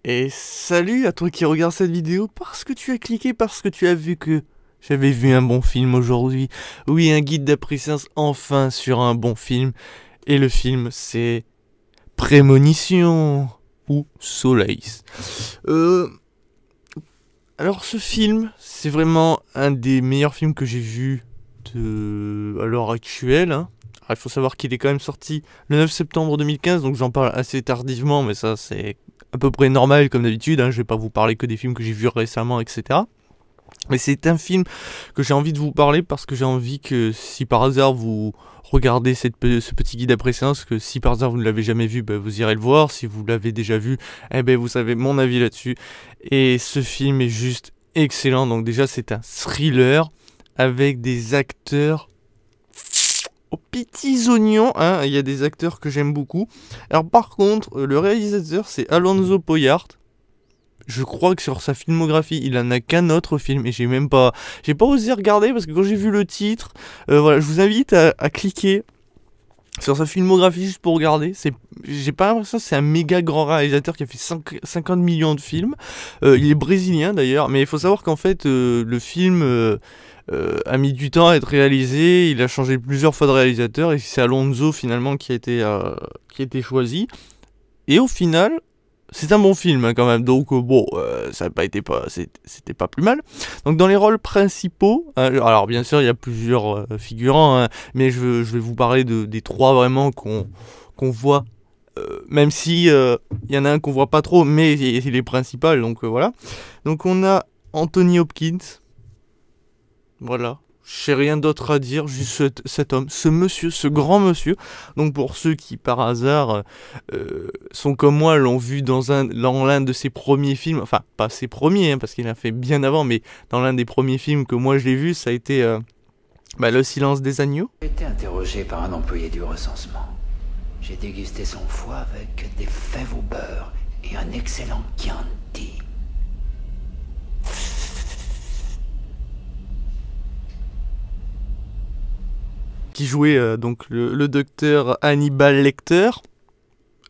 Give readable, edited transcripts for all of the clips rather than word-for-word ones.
Et salut à toi qui regarde cette vidéo parce que tu as cliqué, parce que tu as vu que j'avais vu un bon film aujourd'hui. Oui, un guide d'appréciation enfin sur un bon film. Et le film c'est Prémonition ou Solace. Alors ce film, c'est vraiment un des meilleurs films que j'ai vu à l'heure actuelle. Alors, il faut savoir qu'il est quand même sorti le 9 septembre 2015, donc j'en parle assez tardivement, mais ça c'est à peu près normal comme d'habitude. Je vais pas vous parler que des films que j'ai vus récemment, etc. Mais c'est un film que j'ai envie de vous parler parce que j'ai envie que si par hasard vous regardez ce petit guide d'appréciation, que si par hasard vous ne l'avez jamais vu, vous irez le voir. Si vous l'avez déjà vu, vous savez mon avis là-dessus. Et ce film est juste excellent. Donc déjà c'est un thriller avec des acteurs aux petits oignons. Il y a des acteurs que j'aime beaucoup. Alors par contre, le réalisateur c'est Alonso Poyart. Je crois que sur sa filmographie, il en a qu'un autre film et j'ai pas osé regarder parce que quand j'ai vu le titre, voilà, je vous invite à cliquer sur sa filmographie juste pour regarder. J'ai pas l'impression que c'est un méga grand réalisateur qui a fait 50 millions de films. Il est brésilien d'ailleurs, mais il faut savoir qu'en fait, le film a mis du temps à être réalisé. Il a changé plusieurs fois de réalisateur et c'est Alonso finalement qui a été choisi. Et au final, c'est un bon film quand même, donc ça n'a pas été c'était pas plus mal. Donc dans les rôles principaux, alors bien sûr il y a plusieurs figurants, mais je vais vous parler des trois vraiment qu'on voit, même si il y en a un qu'on voit pas trop, mais il est principal, donc voilà. Donc on a Anthony Hopkins, voilà. J'ai rien d'autre à dire, juste cet homme, ce monsieur, ce grand monsieur. Donc pour ceux qui par hasard sont comme moi, l'ont vu dans l'un de ses premiers films, enfin pas ses premiers, parce qu'il a fait bien avant, mais dans l'un des premiers films que moi je l'ai vu, ça a été Le Silence des Agneaux. J'ai été interrogé par un employé du recensement. J'ai dégusté son foie avec des fèves au beurre et un excellent Chianti. Qui jouait donc le docteur Hannibal Lecter.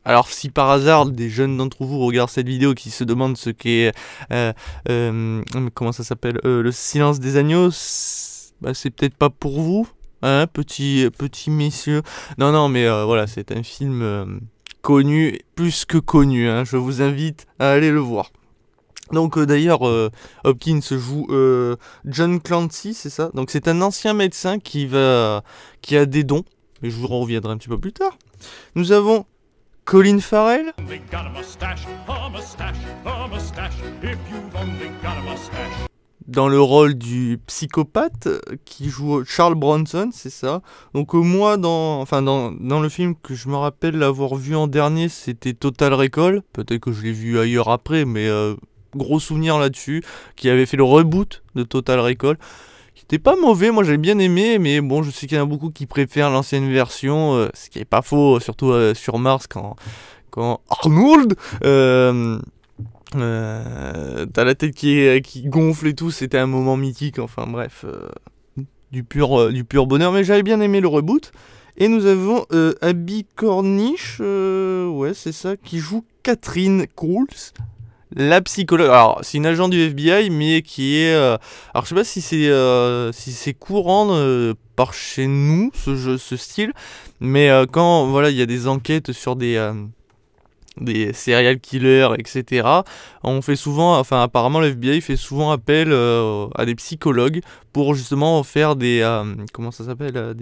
Alors si par hasard des jeunes d'entre vous regardent cette vidéo qui se demandent ce qu'est comment ça s'appelle, Le Silence des Agneaux, c'est peut-être pas pour vous, hein, petit messieurs. Non mais voilà, c'est un film connu, plus que connu, hein. Je vous invite à aller le voir. Donc d'ailleurs, Hopkins joue John Clancy, c'est ça. Donc c'est un ancien médecin qui a des dons, mais je vous reviendrai un petit peu plus tard. Nous avons Colin Farrell dans le rôle du psychopathe qui joue Charles Bronson, c'est ça. Donc moi, dans le film que je me rappelle l'avoir vu en dernier, c'était Total Recall. Peut-être que je l'ai vu ailleurs après, mais gros souvenir là-dessus, qui avait fait le reboot de Total Recall, qui était pas mauvais, moi j'avais bien aimé, mais bon, je sais qu'il y en a beaucoup qui préfèrent l'ancienne version, ce qui est pas faux, surtout sur Mars, quand Arnold t'as la tête qui gonfle et tout, c'était un moment mythique, enfin bref, du pur bonheur, mais j'avais bien aimé le reboot. Et nous avons Abby Cornish, ouais c'est ça, qui joue Catherine Coles, la psychologue. Alors c'est une agent du FBI, mais qui est alors je sais pas si c'est courant par chez nous ce style, mais quand voilà il y a des enquêtes sur des serial killers, etc. On fait souvent, apparemment le FBI fait souvent appel à des psychologues pour justement faire comment ça s'appelle,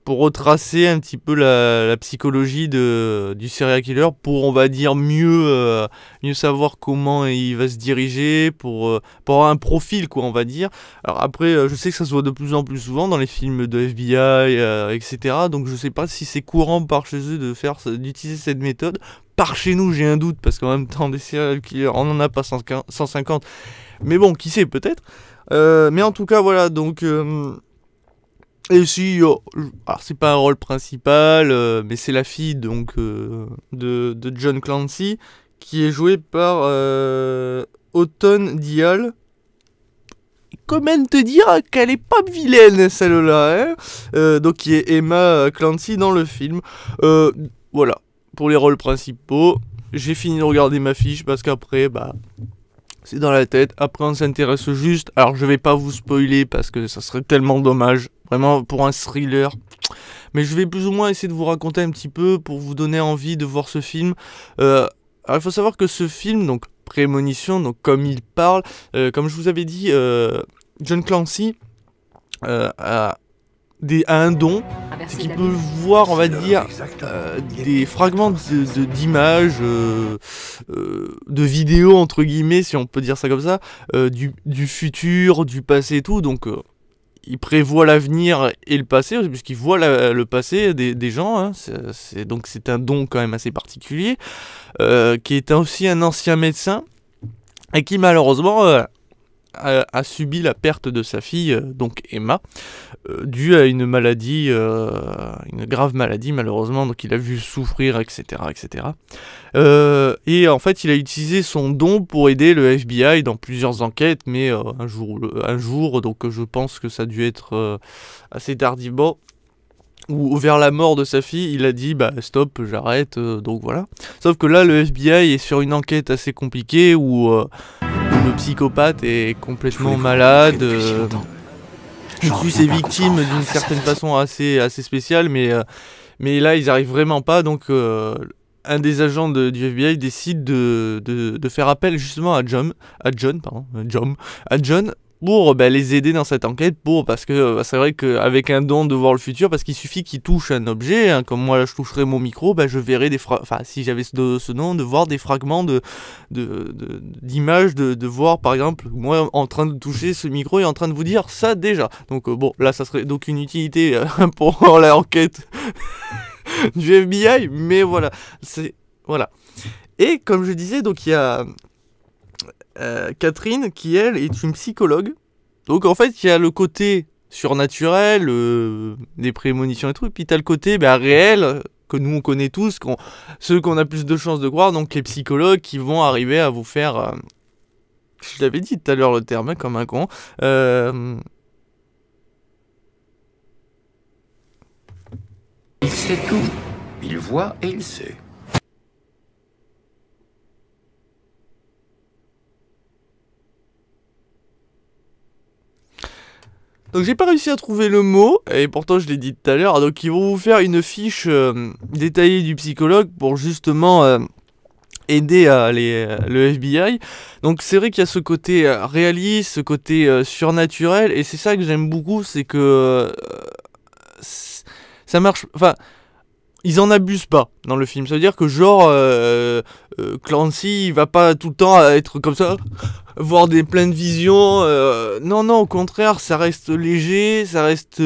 pour retracer un petit peu la psychologie du serial killer, pour on va dire mieux savoir comment il va se diriger, pour avoir un profil, quoi, on va dire. Alors après je sais que ça se voit de plus en plus souvent dans les films de FBI, etc. Donc je sais pas si c'est courant par chez eux d'utiliser cette méthode. Par chez nous j'ai un doute, parce qu'en même temps des serial killers on en a pas 150, mais bon qui sait, peut-être. Mais en tout cas voilà, donc et si, alors c'est pas un rôle principal, mais c'est la fille donc de John Clancy, qui est jouée par Autumn Dial. Comment te dire qu'elle est pas vilaine celle-là, hein, donc qui est Emma Clancy dans le film. Voilà, pour les rôles principaux. j'ai fini de regarder ma fiche parce qu'après, bah, c'est dans la tête. Après, on s'intéresse juste. Alors, je vais pas vous spoiler parce que ça serait tellement dommage. Vraiment, pour un thriller. Mais je vais plus ou moins essayer de vous raconter un petit peu pour vous donner envie de voir ce film. Alors, il faut savoir que ce film, donc Prémonition, donc comme il parle, comme je vous avais dit, John Clancy a un don, c'est qu'il peut voir, on va dire, des fragments d'images, de vidéos entre guillemets, si on peut dire ça comme ça, du futur, du passé et tout, donc il prévoit l'avenir et le passé, puisqu'il voit le passé des gens, hein. Donc c'est un don quand même assez particulier, qui est aussi un ancien médecin, et qui malheureusement a subi la perte de sa fille, donc Emma, due à une maladie, une grave maladie malheureusement, donc il a vu souffrir, etc. etc. Et en fait il a utilisé son don pour aider le FBI dans plusieurs enquêtes, mais un jour, donc je pense que ça a dû être assez tardivement, ou vers la mort de sa fille, il a dit bah stop, j'arrête, donc voilà. Sauf que là le FBI est sur une enquête assez compliquée où le psychopathe est complètement malade, il tue ses victimes d'une certaine façon assez spéciale, mais là ils arrivent vraiment pas, donc un des agents du FBI décide de faire appel justement à John pour les aider dans cette enquête, parce que c'est vrai qu'avec un don de voir le futur, parce qu'il suffit qu'il touche un objet, hein, comme moi là je toucherais mon micro, je verrais si j'avais ce don, de voir des fragments d'images, de voir par exemple moi en train de toucher ce micro et en train de vous dire ça déjà. Donc bon, là ça serait donc une utilité pour l'enquête du FBI, mais voilà, voilà. Et comme je disais, donc il y a Catherine qui elle est une psychologue, donc en fait il y a le côté surnaturel, des prémonitions et tout, et puis t'as le côté réel que nous on connaît tous, ceux qu'on a plus de chances de croire, donc les psychologues qui vont arriver à vous faire, je l'avais dit tout à l'heure le terme comme un con, il sait tout, il voit et il sait. donc j'ai pas réussi à trouver le mot, et pourtant je l'ai dit tout à l'heure, donc ils vont vous faire une fiche détaillée du psychologue pour justement aider le FBI. Donc c'est vrai qu'il y a ce côté réaliste, ce côté surnaturel, et c'est ça que j'aime beaucoup, c'est que ça marche, enfin ils en abusent pas dans le film, ça veut dire que genre Clancy il va pas tout le temps être comme ça, voir des pleines visions, non au contraire ça reste léger, ça reste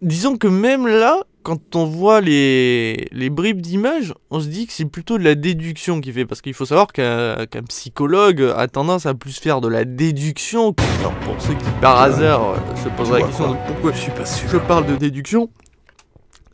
disons que même là quand on voit les bribes d'images, on se dit que c'est plutôt de la déduction qu'il fait, parce qu'il faut savoir qu'un psychologue a tendance à plus faire de la déduction. Alors pour ceux qui par hasard se poseraient la question de pourquoi je parle de déduction,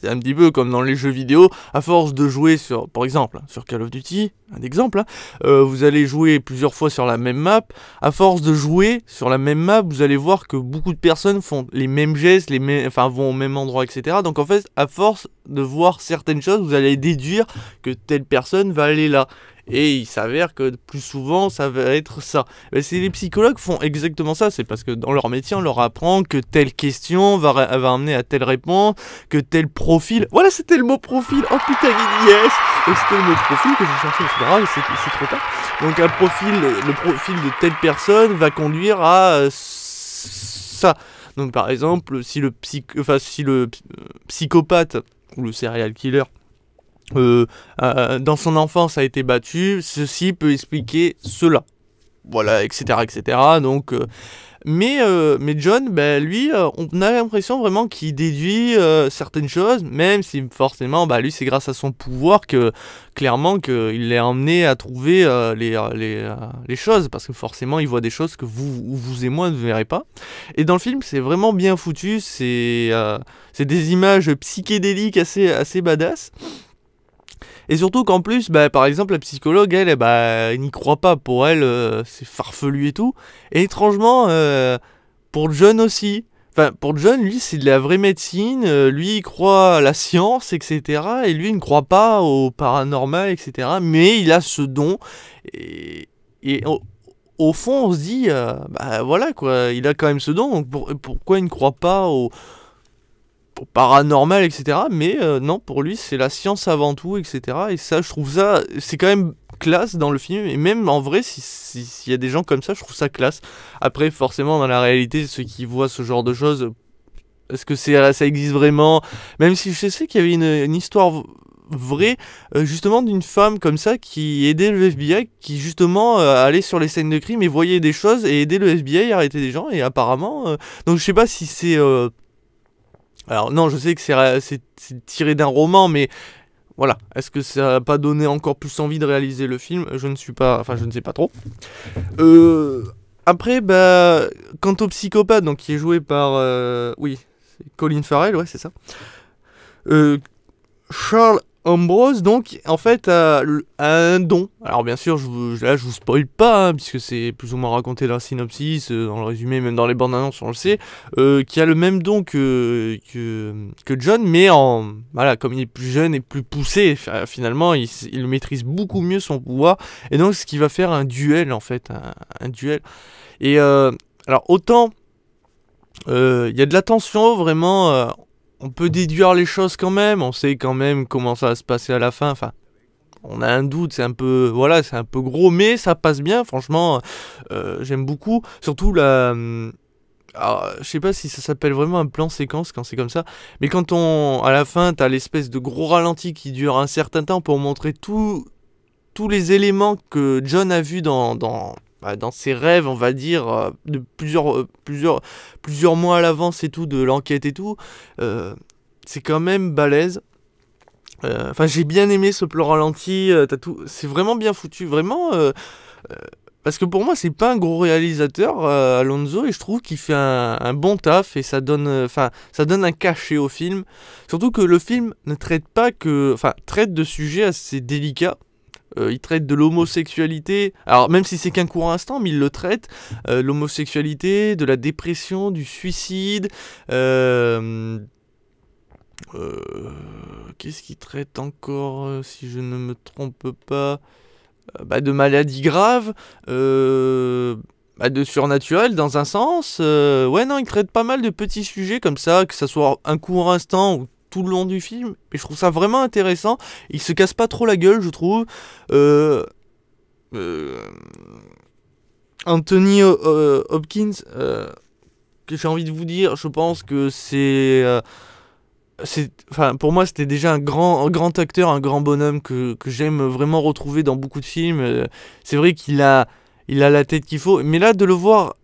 c'est un petit peu comme dans les jeux vidéo, à force de jouer par exemple, sur Call of Duty, un exemple, vous allez jouer plusieurs fois sur la même map, à force de jouer sur la même map, vous allez voir que beaucoup de personnes font les mêmes gestes, vont au même endroit, etc. Donc en fait, à force de voir certaines choses, vous allez déduire que telle personne va aller là. Et il s'avère que plus souvent ça va être ça. Les psychologues font exactement ça, c'est parce que dans leur métier on leur apprend que telle question va amener à telle réponse, que tel profil, voilà c'était le mot profil, oh putain yes, donc c'était le mot profil que j'ai cherché, c'est trop tard. Donc le profil de telle personne va conduire à ça. Donc par exemple si le psychopathe ou le serial killer dans son enfance a été battu, ceci peut expliquer cela, voilà, etc. etc. Donc mais John, lui, on a l'impression vraiment qu'il déduit certaines choses, même si forcément lui c'est grâce à son pouvoir que clairement qu'il l'est emmené à trouver les choses, parce que forcément il voit des choses que vous et moi ne verrez pas. Et dans le film c'est vraiment bien foutu, c'est des images psychédéliques assez badass. Et surtout qu'en plus, par exemple, la psychologue, elle n'y croit pas. Pour elle, c'est farfelu et tout. Et étrangement, pour John aussi. Enfin, pour John, lui, c'est de la vraie médecine. Lui, il croit à la science, etc. Et lui, il ne croit pas au paranormal, etc. Mais il a ce don. Et au fond, on se dit, bah voilà, quoi. Il a quand même ce don. Donc pourquoi il ne croit pas au paranormal, etc. Mais non, pour lui, c'est la science avant tout, etc. Et ça, je trouve ça, c'est quand même classe dans le film. Et même en vrai, s'il y a des gens comme ça, je trouve ça classe. Après, forcément, dans la réalité, ceux qui voient ce genre de choses, est-ce que ça existe vraiment? Même si je sais qu'il y avait une histoire vraie, justement, d'une femme comme ça qui aidait le FBI, qui justement allait sur les scènes de crime et voyait des choses et aidait le FBI à arrêter des gens. Et apparemment, donc je sais pas si c'est alors non, je sais que c'est tiré d'un roman, mais voilà. Est-ce que ça n'a pas donné encore plus envie de réaliser le film? Je ne sais pas trop. Après, bah, quant au psychopathe, donc qui est joué par, oui, c'est Colin Farrell, ouais, c'est ça. Charles Ambrose, donc, en fait, a un don. Alors, bien sûr, là, je vous spoil pas, hein, puisque c'est plus ou moins raconté dans le synopsis, dans le résumé, même dans les bandes annonces, on le sait, qui a le même don que John, mais voilà, comme il est plus jeune et plus poussé, finalement, il maîtrise beaucoup mieux son pouvoir, et donc, ce qui va faire un duel, en fait, un duel. Et, alors, autant, il y a de la tension, vraiment, on peut déduire les choses quand même, on sait quand même comment ça va se passer à la fin, enfin, on a un doute, c'est un peu, voilà, c'est un peu gros, mais ça passe bien, franchement, j'aime beaucoup, surtout alors, je sais pas si ça s'appelle vraiment un plan séquence quand c'est comme ça, mais quand à la fin, t'as l'espèce de gros ralenti qui dure un certain temps pour montrer tous les éléments que John a vus dans ses rêves, on va dire, de plusieurs mois à l'avance et tout, de l'enquête et tout, c'est quand même balèze. Enfin, j'ai bien aimé ce plan ralenti, c'est vraiment bien foutu, vraiment, parce que pour moi, c'est pas un gros réalisateur, Alonso, et je trouve qu'il fait un bon taf, et ça donne un cachet au film, surtout que le film ne traite pas traite de sujets assez délicats. Il traite de l'homosexualité, alors même si c'est qu'un court instant, mais il le traite, l'homosexualité, de la dépression, du suicide, qu'est-ce qu'il traite encore, si je ne me trompe pas, de maladies graves, de surnaturel dans un sens, ouais non, il traite pas mal de petits sujets comme ça, que ça soit un court instant ou tout le long du film, et je trouve ça vraiment intéressant. Il se casse pas trop la gueule, je trouve. Anthony Hopkins, que j'ai envie de vous dire, je pense que pour moi c'était déjà un grand acteur, un grand bonhomme que j'aime vraiment retrouver dans beaucoup de films. C'est vrai qu'il a la tête qu'il faut, mais là de le voir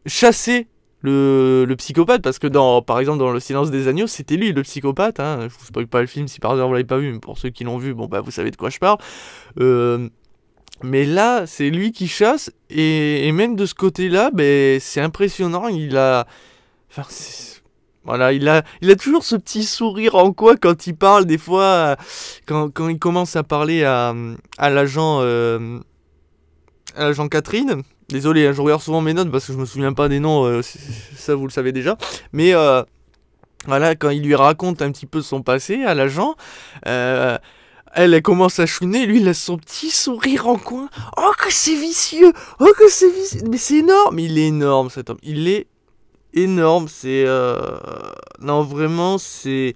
chasser le psychopathe, parce que par exemple dans Le Silence des Agneaux, c'était lui le psychopathe, hein. Je vous spoil pas le film si par hasard vous l'avez pas vu, mais pour ceux qui l'ont vu, bon bah vous savez de quoi je parle. Mais là, c'est lui qui chasse, et même de ce côté-là, c'est impressionnant. Voilà, il a toujours ce petit sourire en coin quand il parle, des fois, quand il commence à parler à l'agent Catherine. Désolé, je regarde souvent mes notes parce que je me souviens pas des noms, ça vous le savez déjà. Mais voilà, quand il lui raconte un petit peu son passé à l'agent, elle commence à chouiner, lui il a son petit sourire en coin. Oh que c'est vicieux, mais c'est énorme, il est énorme cet homme, il est énorme, non vraiment c'est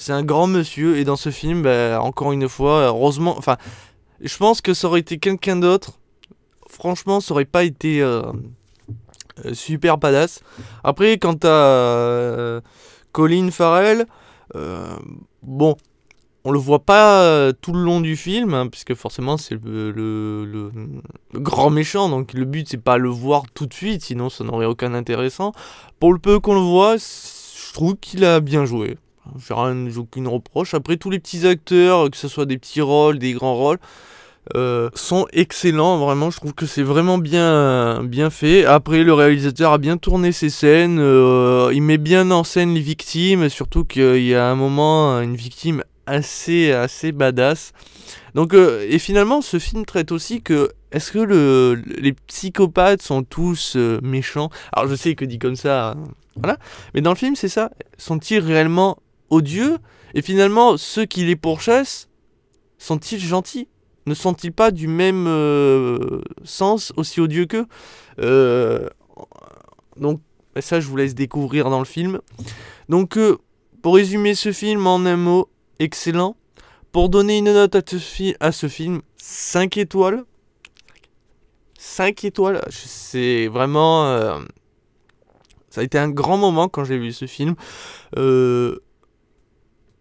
un grand monsieur, et dans ce film, encore une fois, heureusement, enfin, je pense que ça aurait été quelqu'un d'autre. Franchement, ça aurait pas été super badass. Après, quant à Colin Farrell, bon, on le voit pas tout le long du film, hein, puisque forcément c'est le grand méchant, donc le but c'est pas le voir tout de suite, sinon ça n'aurait aucun intéressant. Pour le peu qu'on le voit, je trouve qu'il a bien joué. J'ai aucune reproche. Après, tous les petits acteurs, que ce soit des petits rôles, des grands rôles, sont excellents, vraiment. Je trouve que c'est vraiment bien fait. Après, le réalisateur a bien tourné ses scènes, il met bien en scène les victimes, surtout qu'il y a un moment une victime assez badass. Donc et finalement, ce film traite aussi que est-ce que les psychopathes sont tous méchants? Alors je sais que dit comme ça, voilà. Mais dans le film, c'est ça. Sont-ils réellement odieux? Et finalement, ceux qui les pourchassent, sont-ils gentils? Ne sont-ils pas du même sens, aussi odieux qu'eux? Donc, ça, je vous laisse découvrir dans le film. Donc, pour résumer ce film en un mot, excellent. Pour donner une note à ce film, 5 étoiles. 5 étoiles, c'est vraiment... ça a été un grand moment quand j'ai vu ce film.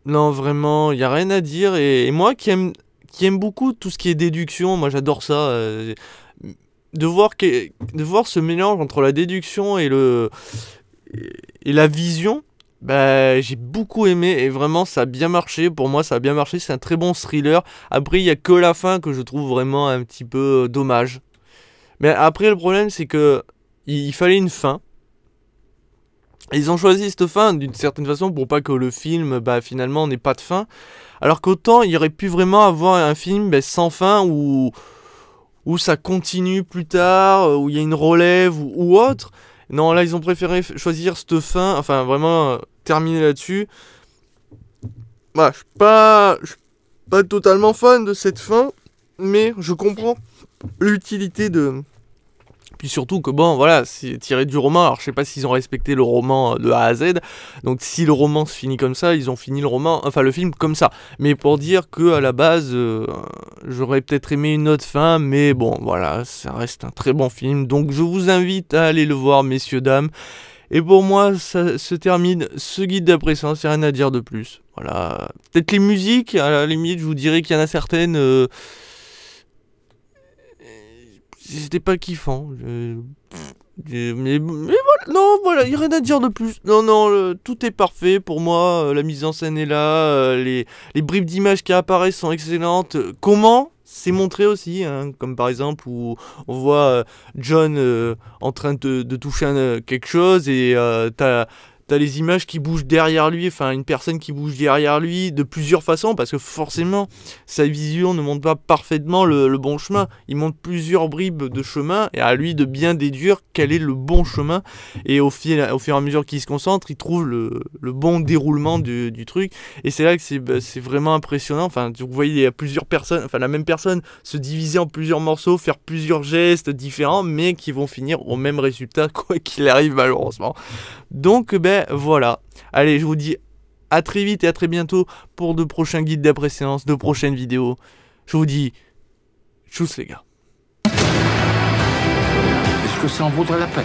Non, vraiment, il n'y a rien à dire. Et moi qui aime beaucoup tout ce qui est déduction, moi j'adore ça. De voir ce mélange entre la déduction et la vision, bah, j'ai beaucoup aimé et vraiment ça a bien marché. Pour moi ça a bien marché, c'est un très bon thriller. Après il n'y a que la fin que je trouve vraiment un petit peu dommage. Mais après le problème c'est que il fallait une fin. Ils ont choisi cette fin d'une certaine façon pour pas que le film bah, finalement n'ait pas de fin. Alors qu'autant il aurait pu vraiment avoir un film bah, sans fin où ça continue plus tard, où il y a une relève ou autre. Non, là ils ont préféré choisir cette fin, enfin vraiment terminer là-dessus. Bah, je suis pas totalement fan de cette fin, mais je comprends l'utilité de... Puis surtout que bon, voilà, c'est tiré du roman. Alors je sais pas s'ils ont respecté le roman de A à Z. Donc si le roman se finit comme ça, ils ont fini le film comme ça. Mais pour dire que à la base, j'aurais peut-être aimé une autre fin, mais bon, voilà, ça reste un très bon film. Donc je vous invite à aller le voir, messieurs dames. Et pour moi, ça se termine ce guide d'après-séance. C'est rien à dire de plus. Voilà, peut-être les musiques. À la limite, je vous dirais qu'il y en a certaines. C'était pas kiffant. Mais voilà, non, voilà, il n'y a rien à dire de plus. Non, tout est parfait pour moi. La mise en scène est là. Les bribes d'images qui apparaissent sont excellentes. Comment? C'est montré aussi, hein, comme par exemple où on voit John en train de toucher quelque chose et t'as les images qui bougent derrière lui, enfin une personne qui bouge derrière lui de plusieurs façons, parce que forcément sa vision ne montre pas parfaitement le bon chemin, il montre plusieurs bribes de chemin, et à lui de bien déduire quel est le bon chemin, et au fur et à mesure qu'il se concentre, il trouve le bon déroulement du truc, et c'est là que c'est vraiment impressionnant. Enfin, vous voyez, il y a plusieurs personnes, enfin la même personne se diviser en plusieurs morceaux, faire plusieurs gestes différents, mais qui vont finir au même résultat, quoi qu'il arrive malheureusement. Donc ben voilà, allez, je vous dis à très vite et à très bientôt pour de prochains guides d'après-séance, de prochaines vidéos. Je vous dis tchuss les gars. Est-ce que ça en vaudrait la peine?